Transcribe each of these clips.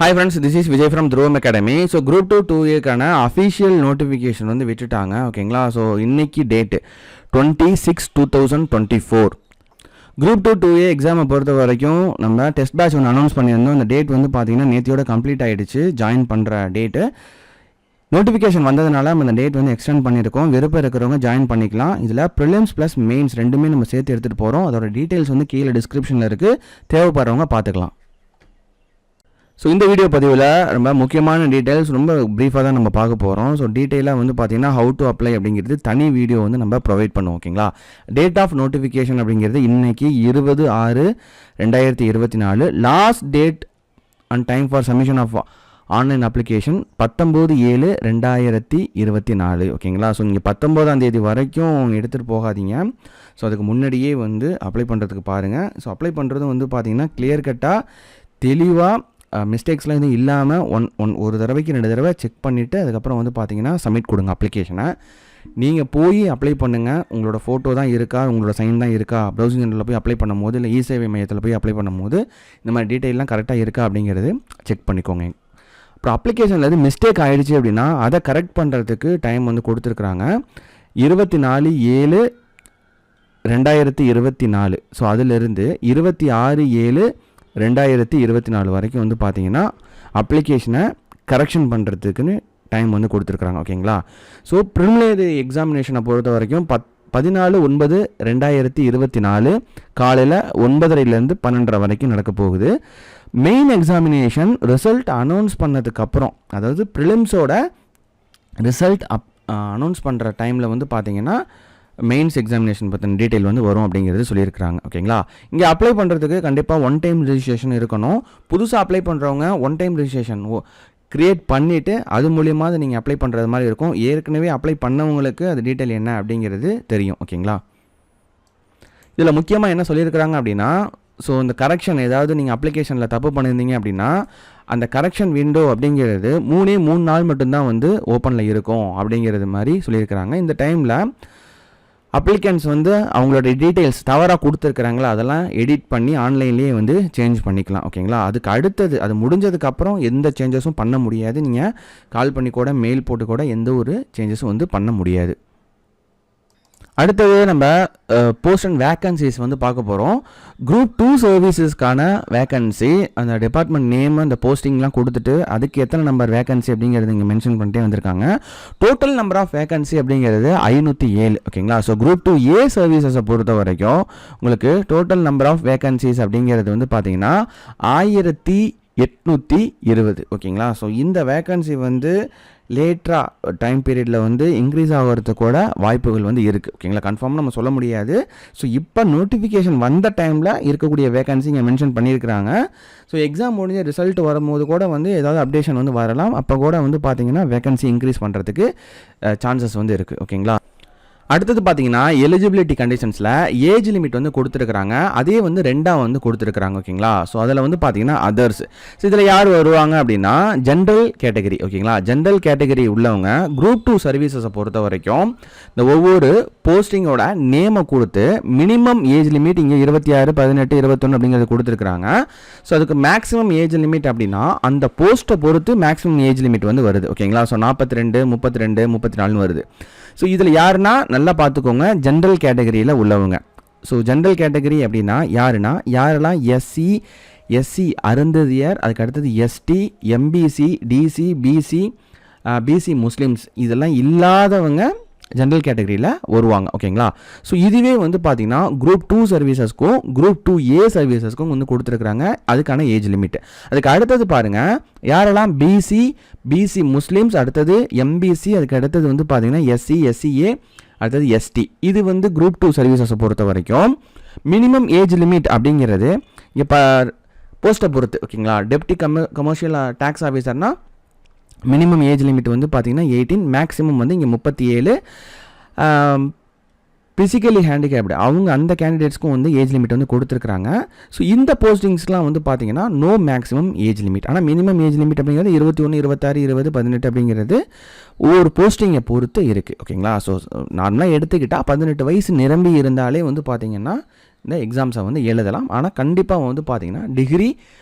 Hi friends, this is Vijay from Dhruvam Academy. So Group 2 2A official notification வந்து விட்டுட்டாங்க ஓகேங்களா. So இன்னைக்கு date 26/2024. Group 2 2A எக்ஸாமை பொறுத்த வரைக்கும் நம்ம டெஸ்ட் பேட்ச் ஒன்று அனௌன்ஸ் பண்ணியிருந்தோம். அந்த டேட் வந்து பார்த்தீங்கன்னா நேத்தியோட கம்ப்ளீட் ஆகிடுச்சு. ஜாயின் பண்ணுற டேட்டு நோட்டிஃபிகேஷன் வந்ததுனால நம்ம அந்த டேட் வந்து எக்ஸ்டெண்ட் பண்ணியிருக்கோம். விருப்பம் இருக்கிறவங்க ஜாயின் பண்ணிக்கலாம். இதில் ப்ரிலிம்ஸ் ப்ளஸ் மெயின்ஸ் ரெண்டுமே நம்ம சேர்த்து எடுத்துகிட்டு போகிறோம். அதோட டீட்டெயில்ஸ் வந்து கீழே டிஸ்கிரிப்ஷனில் இருக்குது, தேவைப்படுறவங்க பார்த்துக்கலாம். ஸோ இந்த வீடியோ பதிவில் ரொம்ப முக்கியமான டீட்டெயில்ஸ் ரொம்ப ப்ரீஃபாக தான் நம்ம பார்க்க போகிறோம். ஸோ டீட்டெயிலாக வந்து பார்த்திங்கன்னா ஹவு டு அப்ளை அப்படிங்கிறது தனி வீடியோ வந்து நம்ம ப்ரொவைட் பண்ணுவோம் ஓகேங்களா. டேட் ஆஃப் நோட்டிஃபிகேஷன் அப்படிங்கிறது இன்றைக்கி 20/6/2024. Last date and time for submission of online application 19/7/2024 ஓகேங்களா. ஸோ நீங்கள் 19ஆம் தேதி வரைக்கும் எடுத்துகிட்டு போகாதீங்க. ஸோ அதுக்கு முன்னாடியே வந்து அப்ளை பண்ணுறதுக்கு பாருங்கள். ஸோ அப்ளை பண்ணுறது வந்து பார்த்திங்கன்னா கிளியர் கட்டாக தெளிவாக மிஸ்டேக்ஸ்லாம் எதுவும் இல்லாமல் ஒரு தடவைக்கு 2 தடவை செக் பண்ணிவிட்டு அதுக்கப்புறம் வந்து பார்த்தீங்கன்னா சப்மிட் கொடுங்க அப்ளிகேஷனை. நீங்கள் போய் அப்ளை பண்ணுங்கள். உங்களோட ஃபோட்டோ தான் இருக்கா, உங்களோட சைன் தான் இருக்கா, ப்ரௌசிங் சென்டரில் போய் அப்ளை பண்ணும்போது இல்லை இ-சேவை மையத்தில் போய் அப்ளை பண்ணும்போது இந்த மாதிரி டீட்டெயிலாம் கரெக்டாக இருக்கா அப்படிங்கிறது செக் பண்ணிக்கோங்க. அப்புறம் அப்ளிகேஷனில் எது மிஸ்டேக் ஆகிடுச்சு அப்படின்னா அதை கரெக்ட் பண்ணுறதுக்கு டைம் வந்து கொடுத்துருக்குறாங்க 24/7/2024. ஸோ அதிலிருந்து 26/7/2024 வரைக்கும் வந்து பார்த்தீங்கன்னா அப்ளிகேஷனை கரெக்ஷன் பண்ணுறதுக்குன்னு டைம் வந்து கொடுத்துருக்குறாங்க ஓகேங்களா. ஸோ ப்ரிலிமினரி எக்ஸாமினேஷனை பொறுத்த வரைக்கும் 14/9/2024 காலையில் 9:30லேருந்து 12:30 வரைக்கும் நடக்க போகுது. மெயின் எக்ஸாமினேஷன் ரிசல்ட் அனௌன்ஸ் பண்ணதுக்கப்புறம், அதாவது ப்ரிலிம்ஸோட ரிசல்ட் அனௌன்ஸ் பண்ணுற டைமில் வந்து பார்த்தீங்கன்னா மெயின்ஸ் எக்ஸாமினேஷன் பற்றின டீட்டெயில் வந்து வரும் அப்படிங்கிறது சொல்லியிருக்கிறாங்க ஓகேங்களா. இங்கே அப்ளை பண்ணுறதுக்கு கண்டிப்பாக 1 டைம் ரெஜிஸ்ட்ரேஷன் இருக்கணும். புதுசாக அப்ளை பண்ணுறவங்க 1 டைம் ரெஜிஸ்ட்ரேஷன் க்ரியேட் பண்ணிவிட்டு அது மூலியமாக அதை நீங்கள் அப்ளை பண்ணுறது மாதிரி இருக்கும். ஏற்கனவே அப்ளை பண்ணவங்களுக்கு அது டீட்டெயில் என்ன அப்படிங்கிறது தெரியும் ஓகேங்களா. இதில் முக்கியமாக என்ன சொல்லியிருக்கிறாங்க அப்படின்னா, ஸோ இந்த கரெக்ஷன் ஏதாவது நீங்கள் அப்ளிகேஷனில் தப்பு பண்ணியிருந்தீங்க அப்படின்னா அந்த கரெக்ஷன் விண்டோ அப்படிங்கிறது 3 நாள் மட்டும்தான் வந்து ஓப்பனில் இருக்கும் அப்படிங்கிறது மாதிரி சொல்லியிருக்கிறாங்க. இந்த டைமில் அப்ளிகன்ஸ் வந்து அவங்களோட டீட்டெயில்ஸ் தவறாக கொடுத்துருக்குறாங்களா அதெல்லாம் எடிட் பண்ணி ஆன்லைன்லேயே வந்து சேஞ்ச் பண்ணிக்கலாம் ஓகேங்களா. அதுக்கு அடுத்தது அது முடிஞ்சதுக்கப்புறம் எந்த சேஞ்சஸும் பண்ண முடியாது. நீங்கள் கால் பண்ணி கூட மெயில் போட்டு கூட எந்த ஒரு சேஞ்சஸும் வந்து பண்ண முடியாது. அடுத்தது நம்ம போஸ்ட் அண்ட் வேக்கன்சிஸ் வந்து பார்க்க போகிறோம். குரூப் 2 சர்வீசஸ்க்கான வேக்கன்சி அந்த டிபார்ட்மெண்ட் நேம் அந்த போஸ்டிங்லாம் கொடுத்துட்டு அதுக்கு எத்தனை நம்பர் வேக்கன்சி அப்படிங்கிறது இங்கே மென்ஷன் பண்ணிட்டே வந்திருக்காங்க. டோட்டல் நம்பர் ஆஃப் வேக்கன்சி அப்படிங்கிறது 507 ஓகேங்களா. ஸோ குரூப் 2A சர்வீசஸை பொறுத்த வரைக்கும் உங்களுக்கு டோட்டல் நம்பர் ஆஃப் வேக்கன்சிஸ் அப்படிங்கிறது வந்து பார்த்தீங்கன்னா 1820 ஓகேங்களா. ஸோ இந்த வேக்கன்சி வந்து லேட்டராக டைம் பீரியடில் வந்து இன்க்ரீஸ் ஆகிறதுக்கு கூட வாய்ப்புகள் வந்து இருக்குது ஓகேங்களா. கன்ஃபார்மாக நம்ம சொல்ல முடியாது. ஸோ இப்போ நோட்டிஃபிகேஷன் வந்த டைமில் இருக்கக்கூடிய வேகன்சி இங்கே மென்ஷன் பண்ணியிருக்கிறாங்க. ஸோ எக்ஸாம் முடிஞ்ச ரிசல்ட் வரும்போது கூட வந்து ஏதாவது அப்டேஷன் வந்து வரலாம். அப்போ கூட வந்து பார்த்தீங்கன்னா வேகன்சி இன்க்ரீஸ் பண்ணுறதுக்கு சான்சஸ் வந்து இருக்குது ஓகேங்களா. அடுத்தது பார்த்தீங்கன்னா எலிஜிபிலிட்டி கண்டிஷன்ஸில் ஏஜ் லிமிட் வந்து கொடுத்துருக்குறாங்க. அதே வந்து 2ஆக வந்து கொடுத்துருக்குறாங்க ஓகேங்களா. ஸோ அதில் வந்து பார்த்தீங்கன்னா அதர்ஸ். ஸோ இதில் யார் வருவாங்க அப்படின்னா ஜென்ரல் கேட்டகரி ஓகேங்களா. ஜென்ரல் கேட்டகரி உள்ளவங்க குரூப் 2 சர்வீசஸை பொறுத்த வரைக்கும் இந்த ஒவ்வொரு போஸ்டிங்கோட நேமை கொடுத்து மினிமம் ஏஜ் லிமிட் இங்கே 26, 18, 21 அப்படிங்கிறது கொடுத்துருக்குறாங்க. ஸோ அதுக்கு மேக்ஸிமம் ஏஜ் லிமிட் அப்படின்னா அந்த போஸ்ட்டை பொறுத்து மேக்ஸிமம் ஏஜ் லிமிட் வந்து வருது ஓகேங்களா. ஸோ 42, 32, 34 வருது. ஸோ இதில் யாருன்னா நல்லா பார்த்துக்கோங்க, ஜென்ரல் கேட்டகரியில் உள்ளவங்க. ஸோ ஜென்ரல் கேட்டகரி அப்படின்னா யாரெல்லாம் எஸ்சி அருந்ததியர், அதுக்கு அடுத்தது ST, MBC, DC, BC Muslims இதெல்லாம் இல்லாதவங்க ஜென்ரல் கேட்டகரியில் வருவாங்க ஓகேங்களா. ஸோ இதுவே வந்து பார்த்தீங்கன்னா குரூப் 2 சர்வீசஸ்க்கும் குரூப் 2A சர்வீசஸ்க்கும் வந்து கொடுத்துருக்குறாங்க அதுக்கான ஏஜ் லிமிட். அதுக்கு அடுத்தது பாருங்கள் யாரெல்லாம் பிசி முஸ்லீம்ஸ், அடுத்தது எம்பிசி, அதுக்கு அடுத்தது வந்து பார்த்தீங்கன்னா எஸ்சிஏ, அடுத்தது எஸ்டி. இது வந்து குரூப் 2 சர்வீசஸை பொறுத்த வரைக்கும் மினிமம் ஏஜ் லிமிட் அப்படிங்கிறது இப்போ போஸ்ட்டை பொறுத்து ஓகேங்களா. டெப்டி கமர்ஷியல் டேக்ஸ் ஆஃபீஸர்னால் மினிமம் ஏஜ் லிமிட் வந்து பார்த்தீங்கன்னா 18, மேக்ஸிமம் வந்து இங்கே 37. ஃபிசிக்கலி ஹேண்டிகேப்டு அவங்க அந்த கேண்டிடேட்ஸ்க்கும் வந்து ஏஜ் லிமிட் வந்து கொடுத்துருக்குறாங்க. ஸோ இந்த போஸ்டிங்ஸ்லாம் வந்து பார்த்தீங்கன்னா நோ மேக்ஸிமம் ஏஜ் லிமிட். ஆனால் மினிமம் ஏஜ் லிமிட் அப்படிங்கிறது 21, 26, 20, 18 அப்படிங்கிறது ஒவ்வொரு போஸ்டிங்கை பொறுத்து இருக்குது ஓகேங்களா. ஸோ நார்மலாக எடுத்துக்கிட்டால் 18 வயசு நிரம்பி இருந்தாலே வந்து பார்த்தீங்கன்னா இந்த எக்ஸாம்ஸை வந்து எழுதலாம். ஆனால் கண்டிப்பாக வந்து பார்த்தீங்கன்னா டிகிரி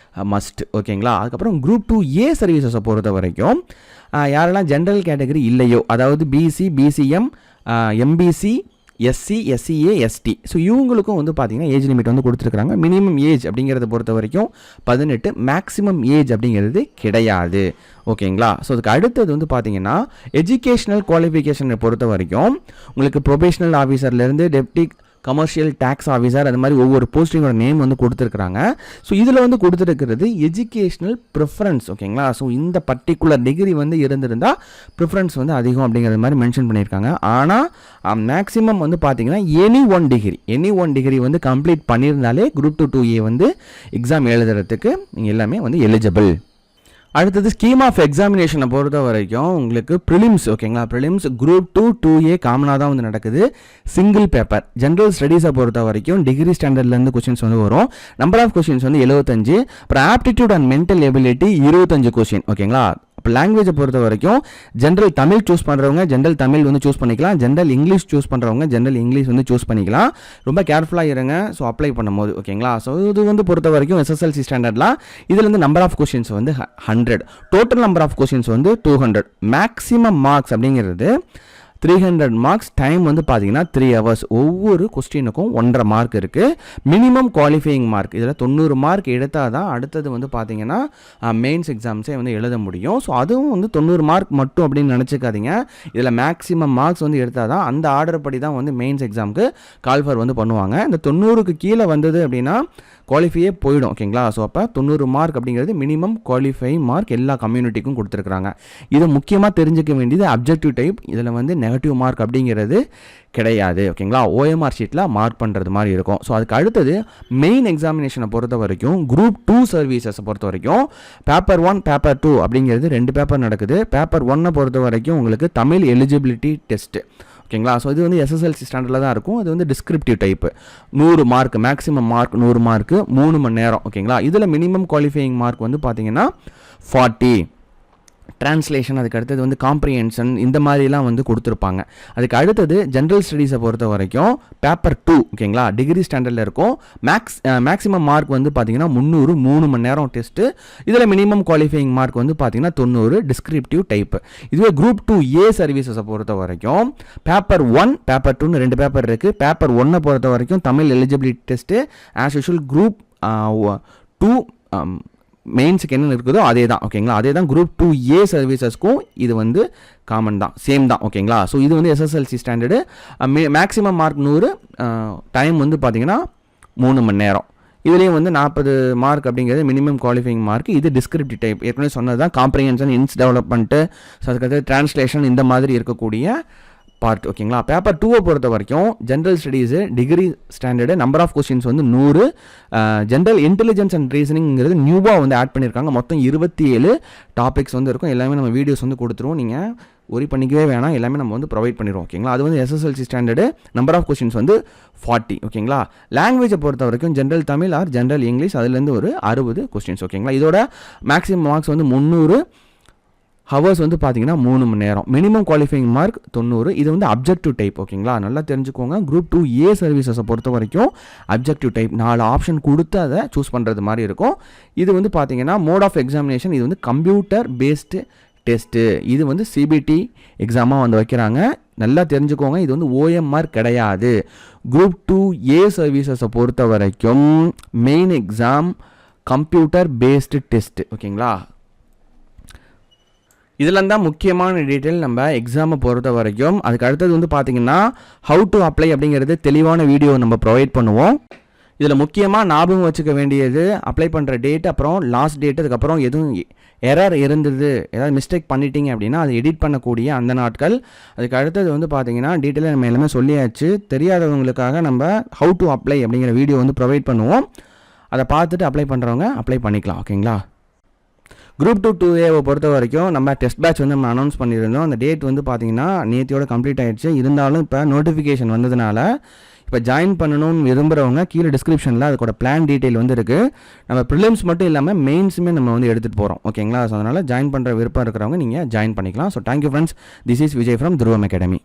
மஸ்ட். ஓகேங்களா. அதுக்கப்புறம் குரூப் 2A சர்வீசஸை பொறுத்த வரைக்கும் யாரெல்லாம் ஜென்ரல் கேட்டகரி இல்லையோ, அதாவது BC, BCM, MBC, SC, SCA, ST, so இவங்களுக்கும் வந்து பார்த்திங்கன்னா ஏஜ் லிமிட் வந்து கொடுத்துருக்குறாங்க. மினிமம் ஏஜ் அப்படிங்கிறத பொறுத்த வரைக்கும் 18, மேக்ஸிமம் ஏஜ் அப்படிங்கிறது கிடையாது. ஓகேங்களா. ஸோ அதுக்கு அடுத்தது வந்து பார்த்திங்கன்னா எஜுகேஷ்னல் குவாலிஃபிகேஷனை பொறுத்த வரைக்கும் உங்களுக்கு probational ஆஃபீஸர்லேருந்து deputy commercial tax officer, அது மாதிரி ஒவ்வொரு போஸ்டிங்கோட நேம் வந்து கொடுத்துருக்குறாங்க. ஸோ இதில் வந்து கொடுத்துருக்கிறது எஜுகேஷ்னல் ப்ரிஃபரன்ஸ். ஓகேங்களா. ஸோ இந்த பர்டிகுலர் டிகிரி வந்து இருந்திருந்தால் ப்ரிஃபரன்ஸ் வந்து அதிகம் அப்படிங்கிறது மாதிரி மென்ஷன் பண்ணியிருக்காங்க. ஆனால் மேக்ஸிமம் வந்து பார்த்தீங்கன்னா எனி ஒன் டிகிரி வந்து கம்ப்ளீட் பண்ணியிருந்தாலே குரூப் 2A வந்து எக்ஸாம் எழுதுறதுக்கு நீங்கள் எல்லாமே வந்து எலிஜிபிள். அடுத்தது ஸ்கீம் ஆஃப் எக்ஸாமினேஷனை பொறுத்த வரைக்கும் உங்களுக்கு ப்ரிலிம்ஸ். ஓகேங்களா. ப்ரிலிம்ஸ் குரூப் 2A காமனாக தான் வந்து நடக்குது. Single paper. ஜென்ரல் ஸ்டடீஸை பொறுத்த வரைக்கும் டிகிரி ஸ்டாண்டர்ட்லேருந்து கொஸ்டின்ஸ் வந்து வரும். நம்பர் ஆஃப் கொஸ்டின்ஸ் வந்து 75. அப்புறம் aptitude and mental ability 25 question. ஓகேங்களா. இப்போ லாங்குவேஜை பொறுத்த வரைக்கும் ஜென்ரல் தமிழ் சூஸ் பண்ணுறவங்க ஜென்ரல் தமிழ் வந்து சூஸ் பண்ணிக்கலாம். ஜென்ரல் இங்கிலீஷ் சூஸ் பண்ணுறவங்க ஜென்ரல் இங்கிலீஷ் வந்து சூஸ் பண்ணிக்கலாம். ரொம்ப கேர்ஃபுல்லாக இருங்க ஸோ அப்ளை பண்ணும்போது. ஓகேங்களா. ஸோ இது வந்து பொறுத்த வரைக்கும் SSLC ஸ்டாண்டர்ட்லாம் இதுலேருந்து நம்பர் ஆஃப் கொஸ்டின்ஸ் வந்து 100, டோட்டல் நம்பர் ஆஃப் கொஸ்டின்ஸ் வந்து 200, மேக்ஸிமம் மார்க்ஸ் அப்படிங்கிறது 300 மார்க்ஸ். டைம் வந்து பார்த்தீங்கன்னா 3 hours. ஒவ்வொரு கொஸ்டினுக்கும் 1.5 மார்க் இருக்குது. மினிமம் குவாலிஃபையிங் மார்க் இதில் 90 மார்க் எடுத்தால் தான் அடுத்தது வந்து பார்த்தீங்கன்னா மெயின்ஸ் எக்ஸாம்ஸே வந்து எழுத முடியும். ஸோ அதுவும் வந்து 90 மார்க் மட்டும் அப்படின்னு நினச்சிக்காதீங்க. இதில் மேக்ஸிமம் மார்க்ஸ் வந்து எடுத்தால் தான் அந்த ஆர்டர் படி தான் வந்து மெயின்ஸ் எக்ஸாமுக்கு கால்ஃபர் வந்து பண்ணுவாங்க. இந்த 90க்கு கீழே வந்தது அப்படின்னா குவாலிஃபையே போயிடும். ஓகேங்களா. ஸோ அப்போ 90 மார்க் அப்படிங்கிறது மினிமம் குவாலிஃபைங் மார்க் எல்லா கம்யூனிட்டிக்கும் கொடுத்துருக்குறாங்க. இது முக்கியமாக தெரிஞ்சுக்க வேண்டியது அப்ஜெக்டிவ் டைப். இதில் வந்து நெகட்டிவ் மார்க் அப்படிங்கிறது கிடையாது. ஓகேங்களா. OMR ஷீட்டில் மார்க் பண்ணுறது மாதிரி இருக்கும். ஸோ அதுக்கு அடுத்தது மெயின் எக்ஸாமினேஷனை பொறுத்த வரைக்கும் குரூப் 2 சர்வீசஸை பொறுத்த வரைக்கும் பேப்பர் 1, பேப்பர் 2 அப்படிங்கிறது 2 பேப்பர் நடக்குது. பேப்பர் 1 பொறுத்த வரைக்கும் உங்களுக்கு தமிழ் எலிஜிபிலிட்டி டெஸ்ட்டு. ஓகேங்களா. ஸோ இது வந்து SSLC ஸ்டாண்டர்டில் தான் இருக்கும். அது வந்து descriptive type. 100 mark, maximum mark 100 mark, 3 மணி நேரம். ஓகேங்களா. இதில் மினிமம் குவாலிஃபையிங் மார்க் வந்து பார்த்தீங்கன்னா 40. டிரான்ஸ்லேஷன், அதுக்கு அடுத்தது வந்து காம்ப்ரிஹென்ஷன், இந்த மாதிரிலாம் வந்து கொடுத்துருப்பாங்க. அதுக்கு அடுத்தது ஜென்ரல் ஸ்டடீஸை பொறுத்த வரைக்கும் பேப்பர் 2. ஓகேங்களா. டிகிரி ஸ்டாண்டர்டில் இருக்கும். மேக்ஸிமம் மார்க் வந்து பார்த்தீங்கன்னா 300, 3 மணி நேரம் டெஸ்ட்டு. இதில் மினிமம் குவாலிஃபையிங் மார்க் வந்து பார்த்தீங்கன்னா 90, டிஸ்கிரிப்டிவ் டைப்பு. இதுவே குரூப் 2A சர்வீசஸை பொறுத்த வரைக்கும் பேப்பர் 1, பேப்பர் 2ன்னு 2 பேப்பர் இருக்குது. பேப்பர் 1 பொறுத்த வரைக்கும் Tamil eligibility test as usual. Group 2 மெயின்ஸுக்கு என்ன இருக்குதோ அதே தான். ஓகேங்களா. அதே தான் குரூப் 2A சர்வீசஸ்க்கும் இது வந்து காமன் தான், சேம் தான். ஓகேங்களா. ஸோ இது வந்து SSLC standard. Maximum mark 100, time வந்து பார்த்தீங்கன்னா 3 மணி நேரம். இதுலேயும் வந்து 40 மார்க் அப்படிங்கிறது மினிமம் குவாலிஃபைங் மார்க். இது டிஸ்கிரிப்டிவ் டைப். ஏற்கனவே சொன்னது தான். காம்ப்ரிஹென்ஷன், இன்ஸ் டெவலப்மெண்ட்டு, ஸோ அதுக்கடுத்து டிரான்ஸ்லேஷன், இந்த மாதிரி இருக்கக்கூடிய பார்ட். ஓகேங்களா. பேப்பர் 2 பொறுத்த வரைக்கும் general studies degree standard, number of questions வந்து 100. ஜென்ரல் இன்டெலிஜென்ஸ் அண்ட் ரீசனிங்கிறது நியூவாக வந்து ஆட் பண்ணியிருக்காங்க. மொத்தம் 27 டாபிக்ஸ் வந்து இருக்கும். எல்லாமே நம்ம வீடியோஸ் வந்து கொடுத்துருவோம். நீங்கள் ஒரி பண்ணிக்கவே வேணாம், எல்லாமே நம்ம வந்து ப்ரொவைட் பண்ணிடுவோம். ஓகேங்களா. அது வந்து SSLC standard. Number of questions வந்து 40. ஓகேங்களா. லாங்குவேஜை பொறுத்த வரைக்கும் general Tamil or general English, அதுலேருந்து ஒரு 60 கொஸ்டின்ஸ். ஓகேங்களா. இதோட மேக்ஸிமம் மார்க்ஸ் வந்து 300. ஹவர்ஸ் வந்து பார்த்தீங்கன்னா 3 மணி நேரம். Minimum qualifying mark 90. இது வந்து அப்ஜெக்டிவ் டைப். ஓகேங்களா. நல்லா தெரிஞ்சுக்கோங்க. குரூப் 2A சர்வீசஸை பொறுத்த வரைக்கும் அப்ஜெக்டிவ் டைப் 4 ஆப்ஷன் கொடுத்து அதை சூஸ் பண்ணுறது மாதிரி இருக்கும். இது வந்து பார்த்தீங்கன்னா மோட் ஆஃப் எக்ஸாமினேஷன், இது வந்து கம்ப்யூட்டர் பேஸ்டு டெஸ்ட்டு. இது வந்து CBT எக்ஸாமாக வந்து வைக்கிறாங்க. நல்லா தெரிஞ்சுக்கோங்க. இது வந்து OMR கிடையாது. குரூப் 2A சர்வீசஸை பொறுத்த வரைக்கும் main exam computer based test. ஓகேங்களா. இதெல்லாம் தான் முக்கியமான டீட்டெயில் நம்ம எக்ஸாமை பொறுத்த வரைக்கும். அதுக்கு அடுத்தது வந்து பார்த்திங்கன்னா ஹவு டு அப்ளை அப்படிங்கிறது தெளிவான வீடியோ நம்ம ப்ரொவைட் பண்ணுவோம். இதில் முக்கியமாக ஞாபகம் வச்சுக்க வேண்டியது அப்ளை பண்ணுற டேட், அப்புறம் லாஸ்ட் டேட், அதுக்கப்புறம் எதுவும் எரர் இருந்தது, ஏதாவது மிஸ்டேக் பண்ணிட்டீங்க அப்படின்னா அது எடிட் பண்ணக்கூடிய அந்த நாட்கள். அதுக்கு அடுத்தது வந்து பார்த்தீங்கன்னா டீட்டெயிலாக நம்ம எல்லாமே சொல்லியாச்சு. தெரியாதவங்களுக்காக நம்ம ஹவு டு அப்ளை அப்படிங்கிற வீடியோ வந்து ப்ரொவைட் பண்ணுவோம். அதை பார்த்துட்டு அப்ளை பண்ணுறவங்க அப்ளை பண்ணிக்கலாம். ஓகேங்களா. குரூப் 2A பொறுத்த வரைக்கும் நம்ம டெஸ்ட் பேட்ச் வந்து நம்ம அனௌன்ஸ் பண்ணியிருந்தோம். அந்த டேட் வந்து பார்த்தீங்கன்னா நேத்தியோட கம்ப்ளீட் ஆகிடுச்சு. இருந்தாலும் இப்போ நோட்டிஃபிகேஷன் வந்ததுனால இப்போ ஜாயின் பண்ணணும்னு விரும்புகிறவங்க கீழே டிஸ்கிரிப்ஷனில் அதுக்கோட பிளான் டீட்டெயில் வந்து இருக்குது. நம்ம ப்ரிலிம்ஸ் மட்டும் இல்லாமல் மெயின்ஸுமே நம்ம வந்து எடுத்துகிட்டு போகிறோம். ஓகேங்களா. ஸோ அதனால் ஜாயின் பண்ணுற விருப்பம் இருக்கிறவங்க நீங்கள் ஜாயின் பண்ணிக்கலாம். So thank you friends. This is Vijay from துருவம் அகாடமி.